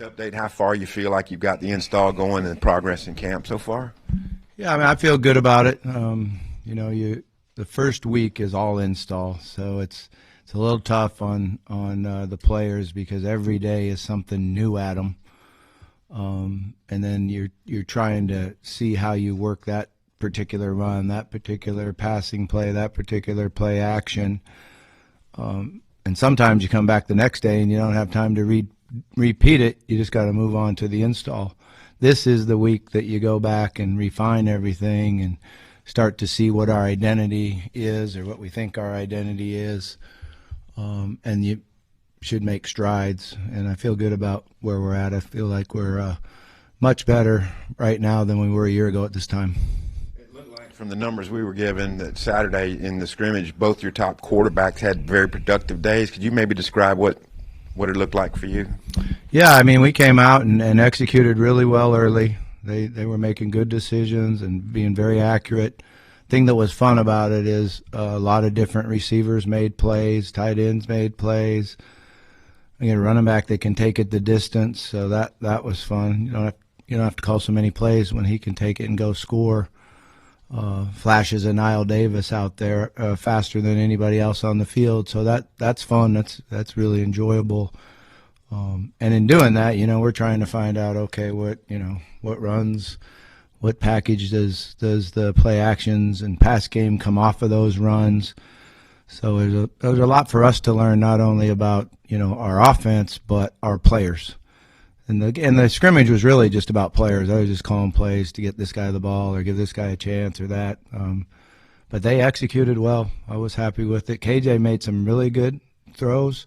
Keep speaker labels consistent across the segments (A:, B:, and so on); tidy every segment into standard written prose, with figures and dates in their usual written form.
A: update how far you feel like you've got the install going and progress in camp so far?
B: Yeah, I mean, I feel good about it. The first week is all install, so it's a little tough on the players because every day is something new at them, and then you're trying to see how you work that particular run, that particular passing play, that particular play action, and sometimes you come back the next day and you don't have time to repeat it. You just got to move on to the install. This is the week that you go back and refine everything and start to see what our identity is or what we think our identity is, and you should make strides. And I feel good about where we're at. I feel like we're much better right now than we were a year ago at this time.
A: It looked like from the numbers we were given that Saturday in the scrimmage, both your top quarterbacks had very productive days. Could you maybe describe what it looked like for you?
B: Yeah, I mean, we came out and executed really well early. They were making good decisions and being very accurate. Thing that was fun about it is a lot of different receivers made plays, tight ends made plays. You get a running back that can take it the distance, so that was fun. You don't have to call so many plays when he can take it and go score. Flashes of Niall Davis out there faster than anybody else on the field, so that's fun. That's really enjoyable. And in doing that, we're trying to find out, okay, what runs, what package does the play actions and pass game come off of those runs. So there's a lot for us to learn, not only about our offense but our players. And the scrimmage was really just about players. I was just calling plays to get this guy the ball or give this guy a chance or that. But they executed well. I was happy with it. KJ made some really good throws.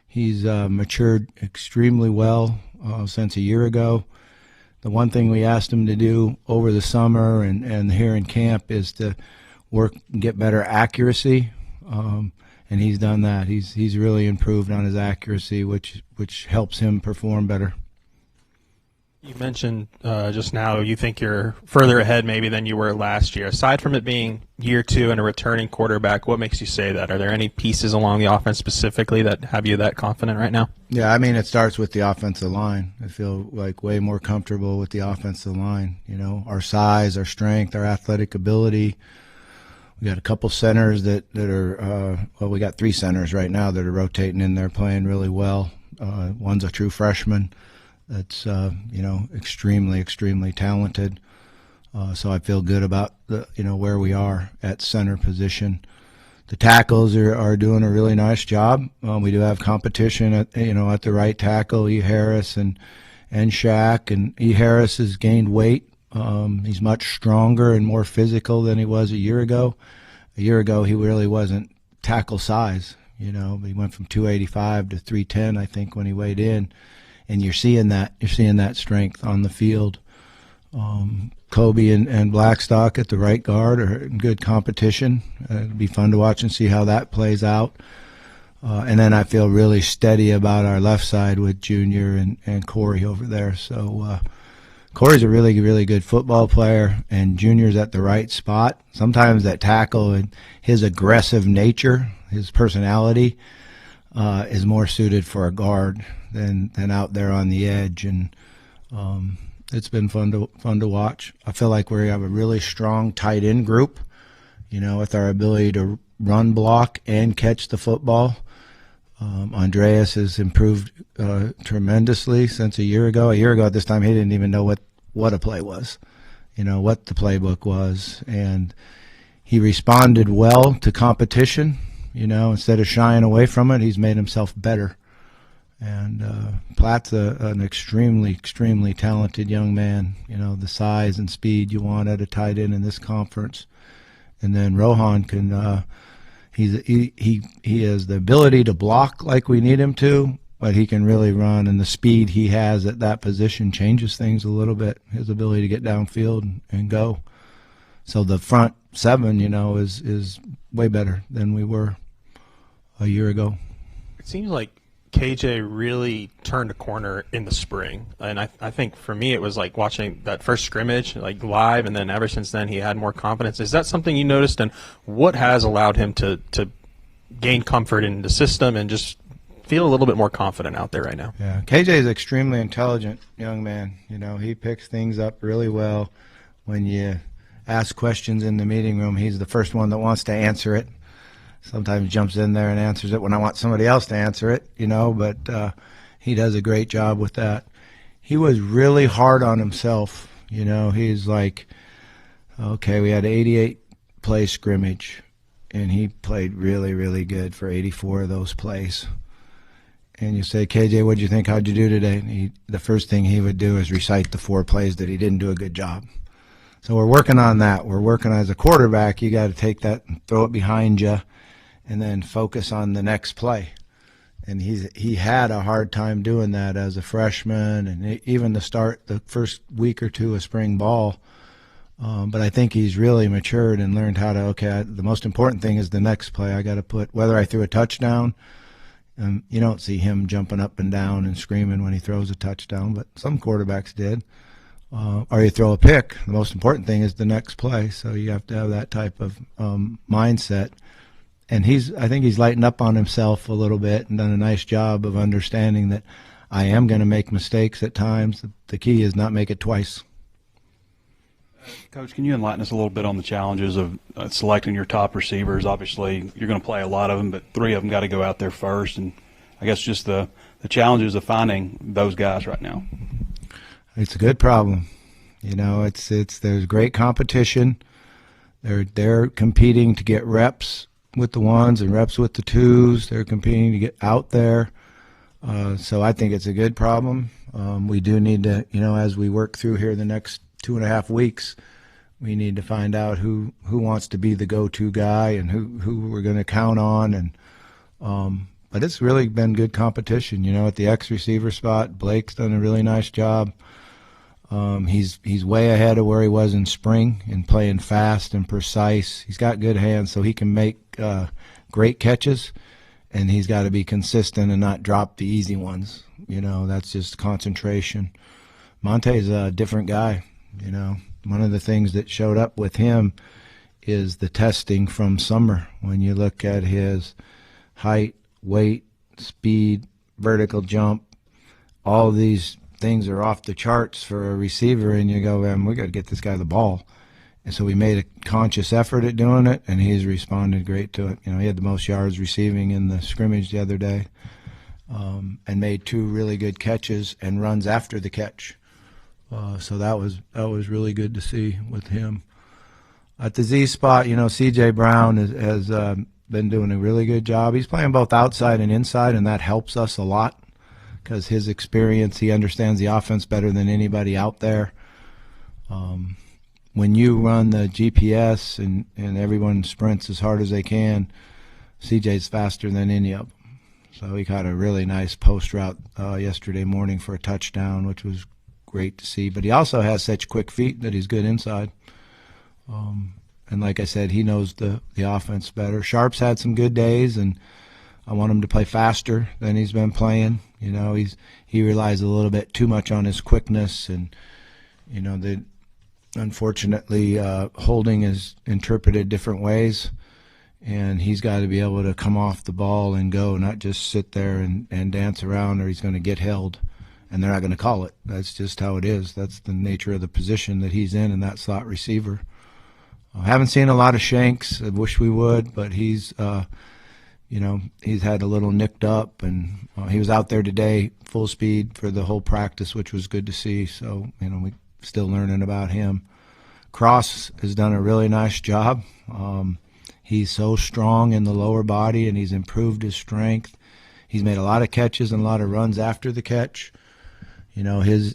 B: He's matured extremely well since a year ago. The one thing we asked him to do over the summer and here in camp is to work and get better accuracy, and he's done that. He's really improved on his accuracy, which helps him perform better.
C: You mentioned just now you think you're further ahead maybe than you were last year. Aside from it being year two and a returning quarterback, what makes you say that? Are there any pieces along the offense specifically that have you that confident right now?
B: Yeah, I mean, it starts with the offensive line. I feel like way more comfortable with the offensive line. Our size, our strength, our athletic ability. We got a couple centers that are we got 3 centers right now that are rotating in there playing really well. One's a true freshman that's extremely talented. So I feel good about where we are at center position. The tackles are doing a really nice job. We do have competition at the right tackle, E. Harris and Shaq, and E. Harris has gained weight. He's much stronger and more physical than he was a year ago. A year ago, he really wasn't tackle size. He went from 285 to 310, I think, when he weighed in. And you're seeing that strength on the field. Kobe and Blackstock at the right guard are in good competition. It'll be fun to watch and see how that plays out. And then I feel really steady about our left side with Junior and Corey over there. So Corey's a really, really good football player, and Junior's at the right spot. Sometimes that tackle and his aggressive nature, his personality, is more suited for a guard than out there on the edge, and it's been fun to watch. I feel like we have a really strong tight end group, with our ability to run block and catch the football. Andreas has improved tremendously since a year ago. A year ago at this time, he didn't even know what a play was, what the playbook was, and he responded well to competition. Instead of shying away from it, he's made himself better. And Platt's an extremely talented young man. The size and speed you want at a tight end in this conference. And then Rohan can he has the ability to block like we need him to, but he can really run, and the speed he has at that position changes things a little bit. His ability to get downfield and go. So the front seven, is way better than we were a year ago.
C: It seems like KJ really turned a corner in the spring, and I think for me it was like watching that first scrimmage like live, and then ever since then he had more confidence. Is that something you noticed, and what has allowed him to gain comfort in the system and just feel a little bit more confident out there right now.
B: Yeah, KJ is an extremely intelligent young man. You know, he picks things up really well. When you ask questions in the meeting room, he's the first one that wants to answer it. Sometimes jumps in there and answers it when I want somebody else to answer it, you know, but he does a great job with that. He was really hard on himself. You know, he's like, okay, we had 88 play scrimmage, and he played really, really good for 84 of those plays. And you say, KJ, what'd you think? How'd you do today? And the first thing he would do is recite the 4 plays that he didn't do a good job. So we're working on that. We're working as a quarterback. You got to take that and throw it behind you and then focus on the next play. And he had a hard time doing that as a freshman, and even the first week or two of spring ball. But I think he's really matured and learned how to, okay, the most important thing is the next play. I got to put, whether I threw a touchdown, you don't see him jumping up and down and screaming when he throws a touchdown, but some quarterbacks did. Or you throw a pick. The most important thing is the next play. So you have to have that type of mindset. And I think he's lightened up on himself a little bit and done a nice job of understanding that I am going to make mistakes at times. The key is not make it twice.
D: Coach, can you enlighten us a little bit on the challenges of selecting your top receivers? Obviously, you're going to play a lot of them, but 3 of them got to go out there first. And I guess just the challenges of finding those guys right now.
B: It's a good problem. You know, there's great competition. They're competing to get reps with the 1s and reps with the 2s. They're competing to get out there. So I think it's a good problem. We do need to, you know, as we work through here the next 2.5 weeks, we need to find out who wants to be the go-to guy and who we're going to count on. And but it's really been good competition. You know, at the X receiver spot, Blake's done a really nice job. He's way ahead of where he was in spring and playing fast and precise. He's got good hands, so he can make great catches, and he's got to be consistent and not drop the easy ones. You know, that's just concentration. Monte's a different guy. You know, one of the things that showed up with him is the testing from summer. When you look at his height, weight, speed, vertical jump, all these things are off the charts for a receiver, and you go, man, we got to get this guy the ball. And so we made a conscious effort at doing it, and he's responded great to it. You know, he had the most yards receiving in the scrimmage the other day, and made 2 really good catches and runs after the catch. So that was really good to see with him. At the Z spot, you know, C.J. Brown has been doing a really good job. He's playing both outside and inside, and that helps us a lot because his experience, he understands the offense better than anybody out there. When you run the GPS and everyone sprints as hard as they can, CJ's faster than any of them. So he caught a really nice post route yesterday morning for a touchdown, which was great to see. But he also has such quick feet that he's good inside. And like I said, he knows the offense better. Sharp's had some good days, and I want him to play faster than he's been playing. You know, he relies a little bit too much on his quickness, and you know, unfortunately holding is interpreted different ways, and he's got to be able to come off the ball and go, not just sit there and dance around, or he's going to get held, and they're not going to call it. That's just how it is. That's the nature of the position that he's in that slot receiver. I haven't seen a lot of Shanks. I wish we would, but he's you know, he's had a little nicked up, and he was out there today full speed for the whole practice, which was good to see. So, you know, we're still learning about him. Cross has done a really nice job. He's so strong in the lower body, and he's improved his strength. He's made a lot of catches and a lot of runs after the catch. You know, his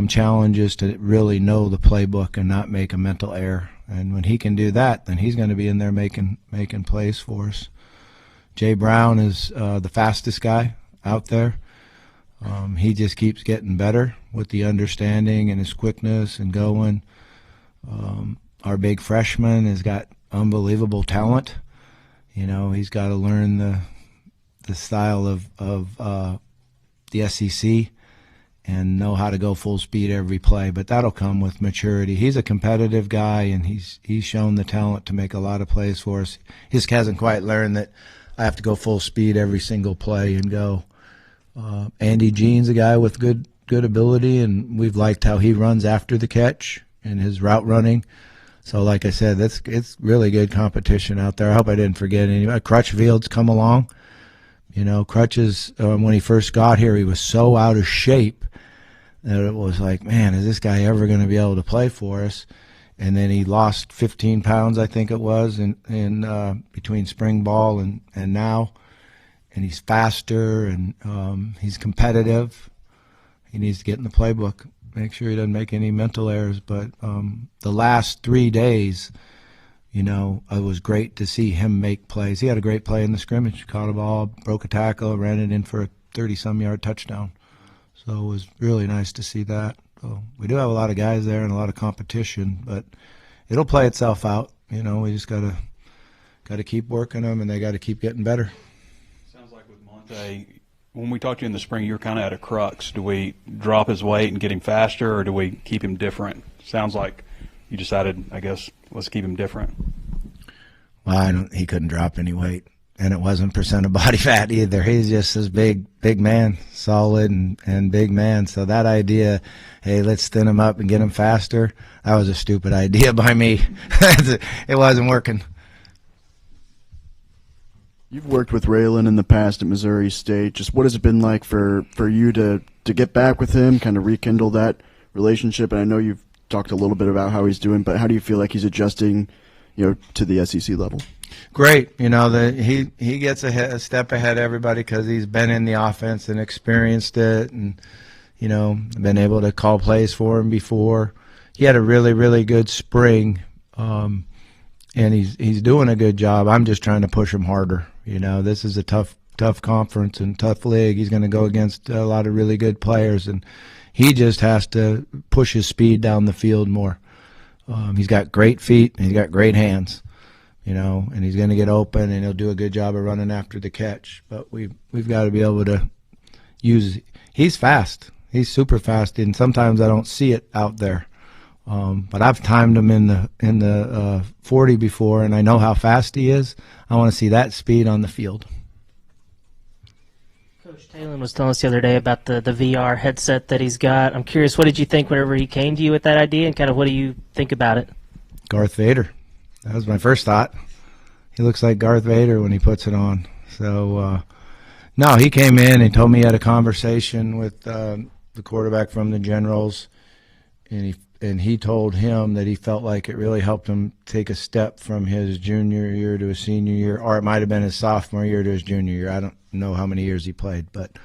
B: challenge is to really know the playbook and not make a mental error. And when he can do that, then he's going to be in there making plays for us. Jay Brown is the fastest guy out there. He just keeps getting better with the understanding and his quickness and going. Our big freshman has got unbelievable talent. You know, he's got to learn the style of the SEC and know how to go full speed every play, but that'll come with maturity. He's a competitive guy, and he's shown the talent to make a lot of plays for us. He just hasn't quite learned that I have to go full speed every single play and go. Andy Jean's a guy with good ability, and we've liked how he runs after the catch and his route running. So, like I said, it's really good competition out there. I hope I didn't forget anybody. Crutchfield's come along. You know, Crutches, when he first got here, he was so out of shape that it was like, man, is this guy ever going to be able to play for us? And then he lost 15 pounds, I think it was, in between spring ball and now. And he's faster, and he's competitive. He needs to get in the playbook, make sure he doesn't make any mental errors. But the last 3 days, you know, it was great to see him make plays. He had a great play in the scrimmage, caught a ball, broke a tackle, ran it in for a 30-some yard touchdown. So it was really nice to see that. So we do have a lot of guys there and a lot of competition, but it'll play itself out. You know, we just gotta keep working them, and they got to keep getting better.
D: Sounds like with Monte, when we talked to you in the spring, you were kind of at a crux. Do we drop his weight and get him faster, or do we keep him different? Sounds like you decided, I guess, let's keep him different.
B: Well, he couldn't drop any weight, and it wasn't percent of body fat either. He's just this big man, solid and big man. So that idea, hey, let's thin him up and get him faster, that was a stupid idea by me. It wasn't working.
E: You've worked with Raylan in the past at Missouri State. Just what has it been like for you to get back with him, kind of rekindle that relationship? And I know you've talked a little bit about how he's doing, but how do you feel like he's adjusting, you know, to the SEC level?
B: Great. You know, he gets a step ahead of everybody because he's been in the offense and experienced it, and, you know, been able to call plays for him before. He had a really, really good spring, and he's doing a good job. I'm just trying to push him harder. You know, this is a tough conference and tough league. He's going to go against a lot of really good players, and he just has to push his speed down the field more. He's got great feet and he's got great hands, you know, and he's going to get open and he'll do a good job of running after the catch. But we've got to be able to use. He's fast. He's super fast, and sometimes I don't see it out there. But I've timed him in the 40 before, and I know how fast he is. I want to see that speed on the field.
F: Coach Talon was telling us the other day about the VR headset that he's got. I'm curious, what did you think whenever he came to you with that idea, and kind of what do you think about it?
B: Darth Vader. That was my first thought. He looks like Darth Vader when he puts it on. So, no, he came in and told me he had a conversation with the quarterback from the Generals, and he told him that he felt like it really helped him take a step from his junior year to his senior year, or it might have been his sophomore year to his junior year. I don't know how many years he played, but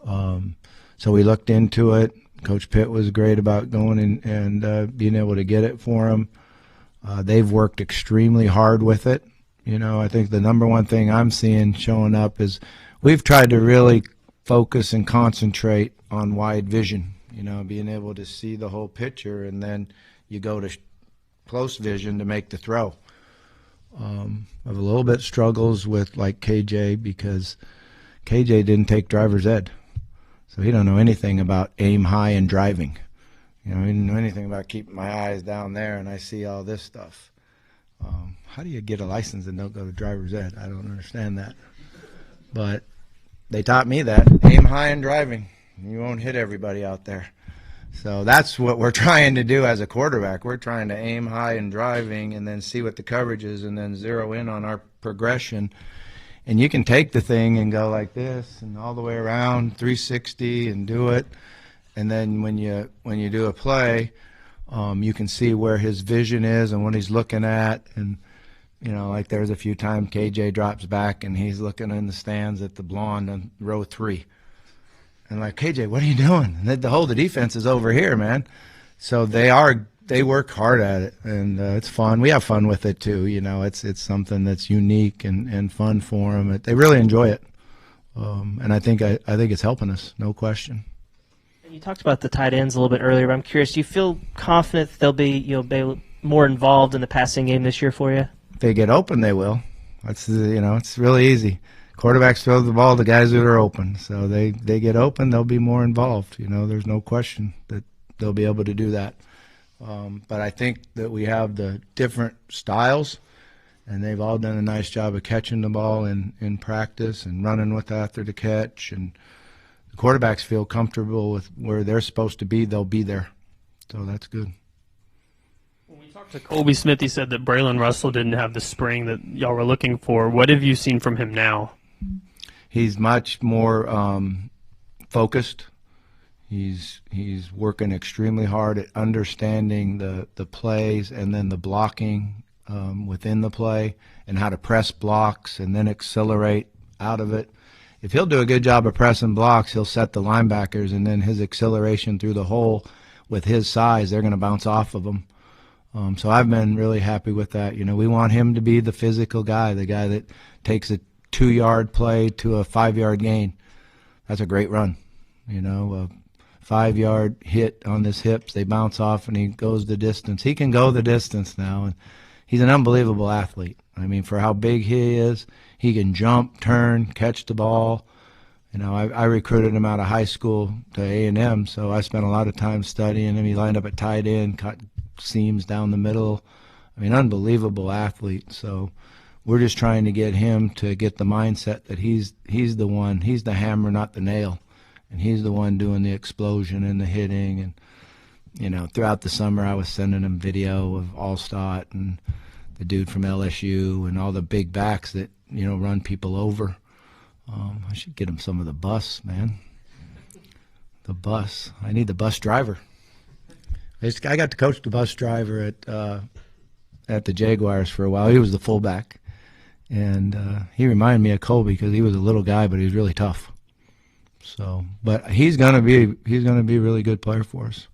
B: so we looked into it. Coach Pitt was great about going and being able to get it for him. They've worked extremely hard with it. You know, I think the number one thing I'm seeing showing up is we've tried to really focus and concentrate on wide vision. You know, being able to see the whole picture, and then you go to close vision to make the throw. I have a little bit struggles with like KJ, because KJ didn't take driver's ed, so he don't know anything about aim high and driving. You know, he didn't know anything about keeping my eyes down there, and I see all this stuff. How do you get a license and don't go to driver's ed? I don't understand that. But they taught me that. Aim high and driving. You won't hit everybody out there. So that's what we're trying to do as a quarterback. We're trying to aim high and driving, and then see what the coverage is, and then zero in on our progression. And you can take the thing and go like this and all the way around 360 and do it. And then when you do a play, you can see where his vision is and what he's looking at. And, you know, like there's a few times KJ drops back and he's looking in the stands at the blonde on row 3. And like, KJ, what are you doing? And the defense is over here, man. So they work hard at it, and it's fun. We have fun with it too. You know, it's something that's unique and fun for them. They really enjoy it, and I think it's helping us, no question.
F: And you talked about the tight ends a little bit earlier, but I'm curious, do you feel confident that they'll be more involved in the passing game this year for you?
B: If they get open, they will. It's really easy. Quarterbacks throw the ball to guys that are open. So they get open, they'll be more involved. You know, there's no question that they'll be able to do that. But I think that we have the different styles, and they've all done a nice job of catching the ball in practice and running with after the catch. And the quarterbacks feel comfortable with where they're supposed to be. They'll be there. So that's good.
G: When we talked to Colby Smith, he said that Braylon Russell didn't have the spring that y'all were looking for. What have you seen from him now?
B: He's much more focused. He's working extremely hard at understanding the plays and then the blocking within the play and how to press blocks and then accelerate out of it. If he'll do a good job of pressing blocks, he'll set the linebackers, and then his acceleration through the hole with his size, they're going to bounce off of him. So I've been really happy with that. You know, we want him to be the physical guy, the guy that takes a 2-yard play to a 5-yard gain. That's a great run. You know, a 5-yard hit on his hips, they bounce off, and he goes the distance. He can go the distance now, and he's an unbelievable athlete. I mean, for how big he is, he can jump, turn, catch the ball. You know, I recruited him out of high school to A&M, so I spent a lot of time studying him. He lined up at tight end, cut seams down the middle. I mean, unbelievable athlete. So we're just trying to get him to get the mindset that he's the one, he's the hammer, not the nail. And he's the one doing the explosion and the hitting. And, you know, throughout the summer I was sending him video of Allstott and the dude from LSU and all the big backs that, you know, run people over. I should get him some of the bus, man. The bus. I need the bus driver. I got to coach the bus driver at the Jaguars for a while. He was the fullback. And he reminded me of Colby because he was a little guy, but he was really tough. So, but he's gonna be a really good player for us.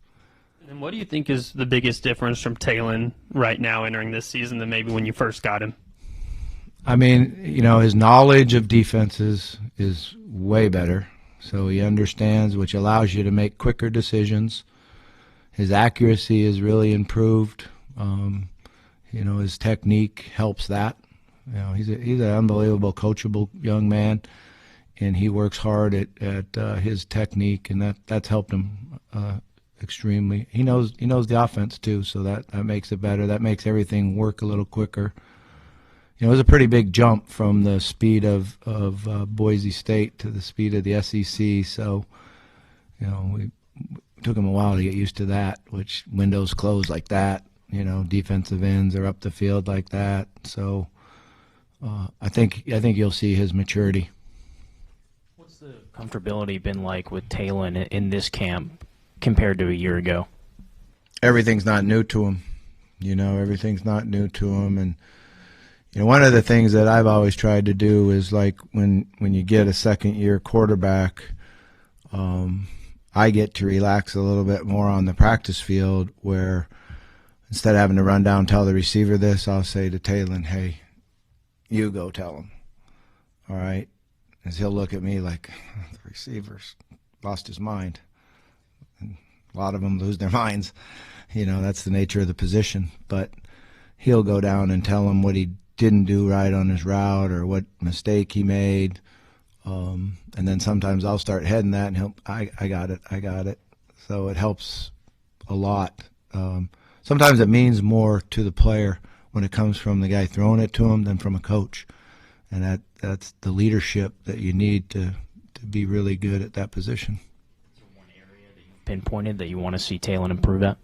G: And what do you think is the biggest difference from Talon right now entering this season than maybe when you first got him?
B: I mean, you know, his knowledge of defenses is way better. So he understands, which allows you to make quicker decisions. His accuracy is really improved. You know, his technique helps that. You know, he's an unbelievable, coachable young man, and he works hard at his technique, and that's helped him extremely. He knows the offense too, so that makes it better. That makes everything work a little quicker. You know, it was a pretty big jump from the speed of Boise State to the speed of the SEC. So, you know, it took him a while to get used to that, which windows close like that. You know, defensive ends are up the field like that. So, I think you'll see his maturity.
H: What's the comfortability been like with Talon in this camp compared to a year ago?
B: Everything's not new to him. You know, everything's not new to him. And, you know, one of the things that I've always tried to do is, like, when you get a second-year quarterback, I get to relax a little bit more on the practice field, where instead of having to run down and tell the receiver this, I'll say to Talon, hey, you go tell him. All right? Because he'll look at me like, the receiver's lost his mind. And a lot of them lose their minds. You know, that's the nature of the position. But he'll go down and tell him what he didn't do right on his route or what mistake he made. And then sometimes I'll start heading that, and I got it. So it helps a lot. Sometimes it means more to the player when it comes from the guy throwing it to him than from a coach. And that's the leadership that you need to be really good at that position.
H: Is there one area that you've pinpointed that you want to see Talon improve at?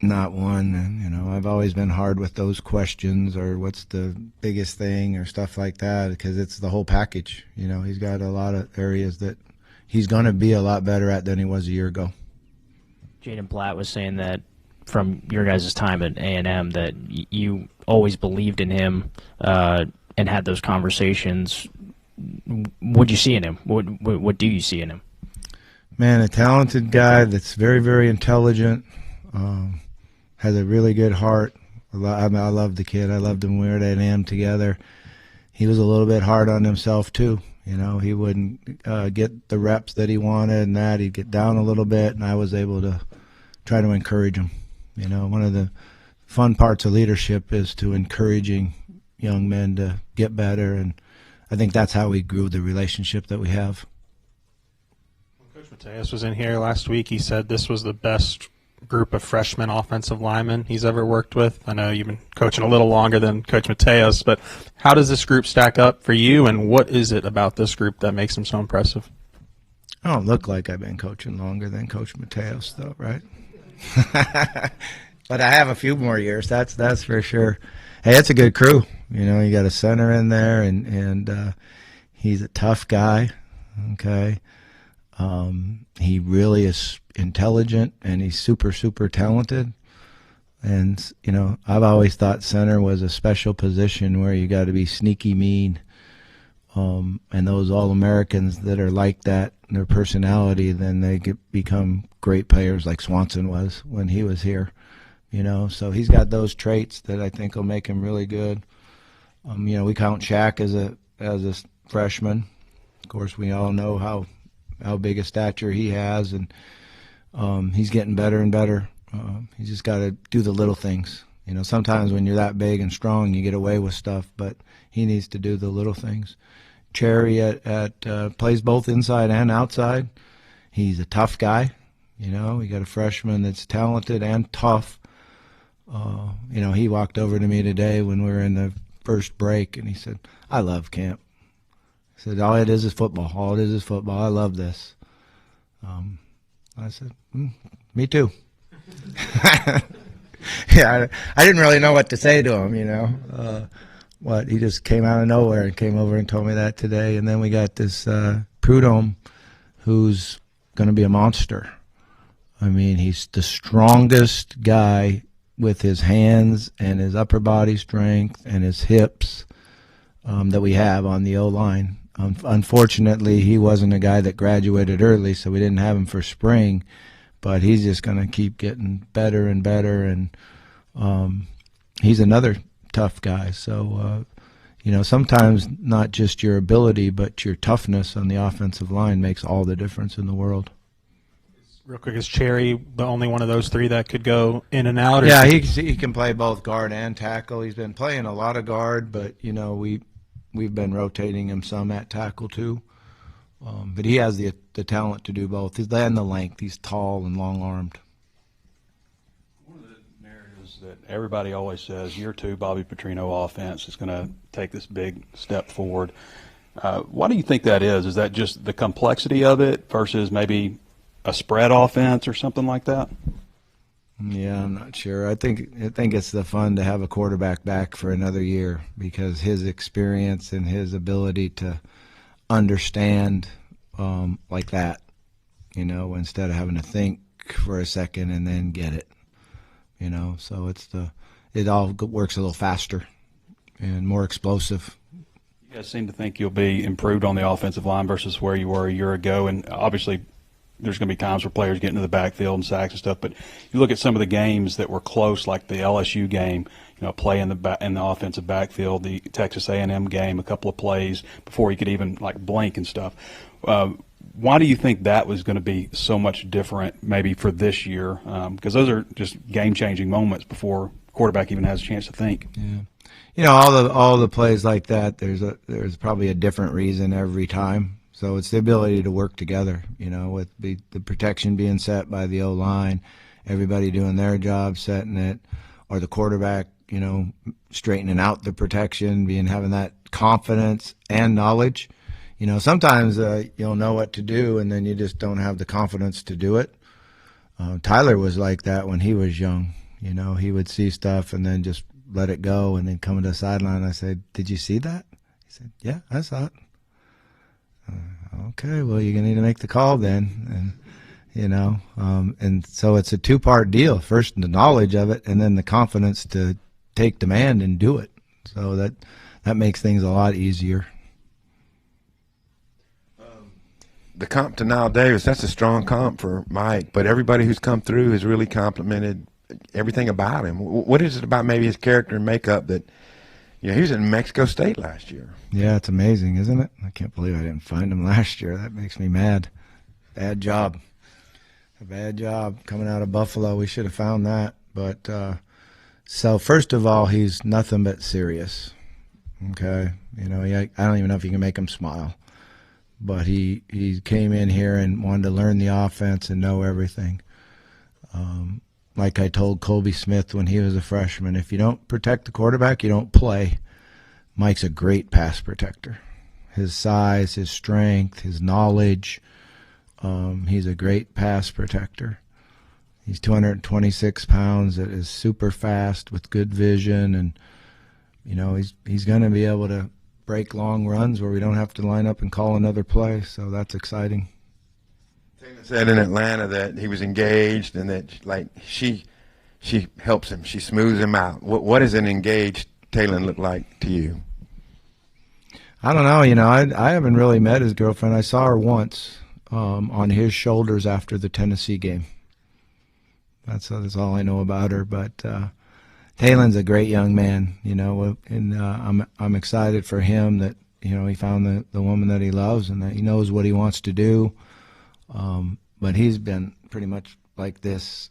B: Not one. And, you know, I've always been hard with those questions, or what's the biggest thing or stuff like that, because it's the whole package. You know, he's got a lot of areas that he's going to be a lot better at than he was a year ago.
H: Jaden Platt was saying that from your guys' time at A&M that you always believed in him and had those conversations. What do you see in him? What do you see in him?
B: Man, a talented guy that's very, very intelligent, has a really good heart. I love the kid. I loved him when we were at A&M together. He was a little bit hard on himself too. You know, he wouldn't get the reps that he wanted, and that he'd get down a little bit, and I was able to try to encourage him. You know, one of the fun parts of leadership is to encouraging young men to get better, and I think that's how we grew the relationship that we have.
C: When Coach Mateus was in here last week, he said this was the best group of freshman offensive linemen he's ever worked with? I know you've been coaching a little longer than Coach Mateos, but how does this group stack up for you, and what is it about this group that makes them so impressive?
B: I don't look like I've been coaching longer than Coach Mateos, though, right? But I have a few more years. That's for sure. Hey, it's a good crew. You know, you got a center in there, and he's a tough guy. Okay, he really is intelligent, and he's super, super talented. And you know, I've always thought center was a special position where you got to be sneaky mean. And those All-Americans that are like that, their personality, then they become great players like Swanson was when he was here. You know, so he's got those traits that I think will make him really good. You know, we count Shaq as a freshman. Of course, we all know how big a stature he has, and he's getting better and better. He's just got to do the little things. You know, sometimes when you're that big and strong, you get away with stuff, but he needs to do the little things. Cherry plays both inside and outside. He's a tough guy. You know, we got a freshman that's talented and tough. You know, he walked over to me today when we were in the first break, and he said, "I love camp." He said, "All it is football. All it is football. I love this." I said, "Me too." Yeah, I didn't really know what to say to him, you know. He just came out of nowhere and came over and told me that today. And then we got this Prudhomme, who's going to be a monster. I mean, he's the strongest guy with his hands and his upper body strength and his hips that we have on the O-line. Unfortunately, he wasn't a guy that graduated early, so we didn't have him for spring. But he's just going to keep getting better and better, and he's another tough guy. So, you know, sometimes not just your ability, but your toughness on the offensive line makes all the difference in the world.
C: Real quick, is Cherry the only one of those three that could go in and out? Or
B: yeah, he can play both guard and tackle. He's been playing a lot of guard, but, you know, we've been rotating him some at tackle too. But he has the talent to do both. He's and the length. He's tall and long-armed.
D: One of the narratives that everybody always says, year two, Bobby Petrino offense is going to take this big step forward. Why do you think that is? Is that just the complexity of it versus maybe a spread offense or something like that?
B: Yeah, I'm not sure. I think it's the fun to have a quarterback back for another year because his experience and his ability to understand like that, you know, instead of having to think for a second and then get it, you know. So it all works a little faster and more explosive.
D: You guys seem to think you'll be improved on the offensive line versus where you were a year ago, and obviously there's going to be times where players get into the backfield and sacks and stuff, but you look at some of the games that were close, like the LSU game, you know, play in the offensive backfield, the Texas A&M game, a couple of plays before he could even like blink and stuff. Why do you think that was going to be so much different maybe for this year? Because those are just game-changing moments before quarterback even has a chance to think.
B: Yeah, you know, all the plays like that. There's probably a different reason every time. So it's the ability to work together, you know, with the protection being set by the O-line, everybody doing their job, setting it, or the quarterback, you know, straightening out the protection, having that confidence and knowledge. You know, sometimes you'll know what to do, and then you just don't have the confidence to do it. Tyler was like that when he was young. You know, he would see stuff and then just let it go, and then come to the sideline. I said, "Did you see that?" He said, "Yeah, I saw it." Okay, well, you're going to need to make the call then. And, you know, and so it's a two-part deal. First, the knowledge of it, and then the confidence to take demand and do it. So that makes things a lot easier.
A: The comp to Niall Davis, that's a strong comp for Mike, but everybody who's come through has really complimented everything about him. What is it about maybe his character and makeup that, you know, he was in Mexico State last year.
B: Yeah, it's amazing, isn't it? I can't believe I didn't find him last year. That makes me mad. Bad job. A bad job coming out of Buffalo. We should have found that. But so first of all, he's nothing but serious. Okay, you know, I don't even know if you can make him smile. But he came in here and wanted to learn the offense and know everything. like I told Colby Smith when he was a freshman, if you don't protect the quarterback, you don't play. Mike's a great pass protector. His size, his strength, his knowledge, he's a great pass protector. He's 226 pounds, that is super fast with good vision, and he's going to be able to break long runs where we don't have to line up and call another play, so that's exciting.
A: Taylor said in Atlanta that he was engaged and that like she helps him, she smooths him out. What does an engaged Taylor look like to you?
B: I don't know. I haven't really met his girlfriend. I saw her once on his shoulders after the Tennessee game. That's all I know about her. But Taylon's a great young man, and I'm excited for him that he found the woman that he loves and that he knows what he wants to do. But he's been pretty much like this,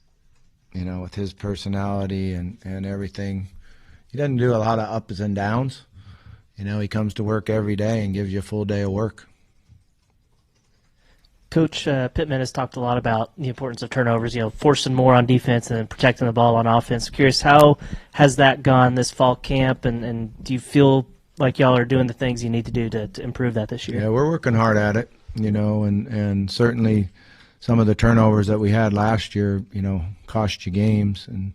B: with his personality and everything. He doesn't do a lot of ups and downs. He comes to work every day and gives you a full day of work.
F: Coach Pittman has talked a lot about the importance of turnovers, forcing more on defense and then protecting the ball on offense. Curious, how has that gone this fall camp, and do you feel like y'all are doing the things you need to do to improve that this year?
B: Yeah, we're working hard at it, and certainly some of the turnovers that we had last year, cost you games, and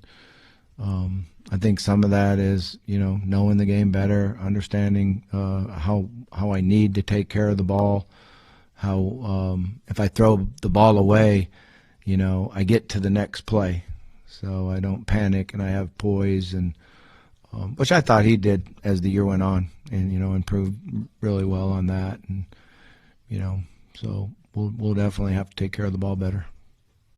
B: I think some of that is, knowing the game better, understanding how I need to take care of the ball, how if I throw the ball away, I get to the next play, so I don't panic and I have poise, and which I thought he did as the year went on, and improved really well on that, and so we'll definitely have to take care of the ball better.